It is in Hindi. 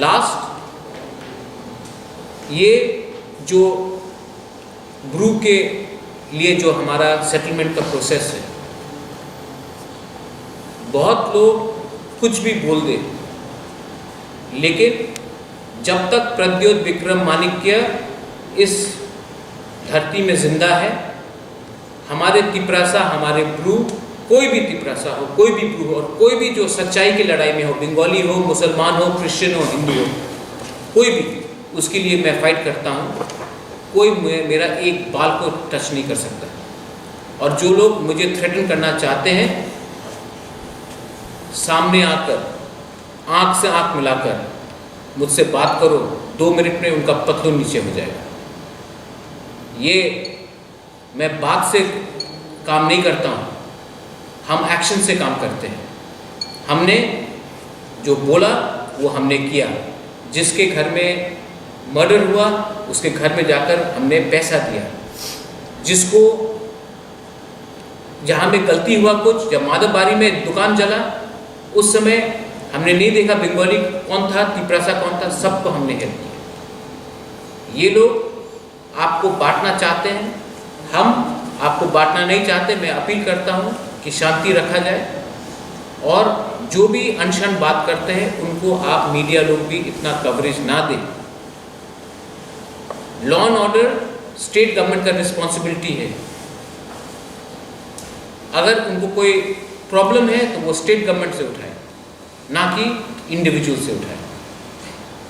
लास्ट, ये जो ब्रू के लिए जो हमारा सेटलमेंट का प्रोसेस है, बहुत लोग कुछ भी बोल दे, लेकिन जब तक प्रद्योत विक्रम माणिक्य इस धरती में जिंदा है, हमारे तिपरासा, हमारे ब्रू, कोई भी तिपरासा हो, कोई भी ब्रू हो, और कोई भी जो सच्चाई की लड़ाई में हो, बंगाली हो, मुसलमान हो, क्रिश्चियन हो, हिंदू हो, कोई भी, उसके लिए मैं फाइट करता हूँ। कोई मेरा एक बाल को टच नहीं कर सकता। और जो लोग मुझे थ्रेटन करना चाहते हैं, सामने आकर, आंख से आंख मिलाकर मुझसे बात करो, 2 मिनट में उनका पतलून नीचे हो जाएगा। ये मैं बात से काम नहीं करता हूँ, हम एक्शन से काम करते हैं। हमने जो बोला वो हमने किया। जिसके घर में मर्डर हुआ उसके घर में जाकर हमने पैसा दिया। जिसको जहाँ में गलती हुआ कुछ, जब माधवबारी में दुकान जला उस समय हमने नहीं देखा बंगाली कौन था, तिपरासा कौन था, सबको हमने हेल्प किया। ये लोग आपको बांटना चाहते हैं, हम आपको बांटना नहीं चाहते। मैं अपील करता हूँ कि शांति रखा जाए, और जो भी अनशन बात करते हैं उनको आप मीडिया लोग भी इतना कवरेज ना दें। Law and order state government का रिस्पॉन्सिबिलिटी है। अगर उनको कोई प्रॉब्लम है तो वो स्टेट गवर्नमेंट से उठाए, ना कि इंडिविजुअल से उठाए।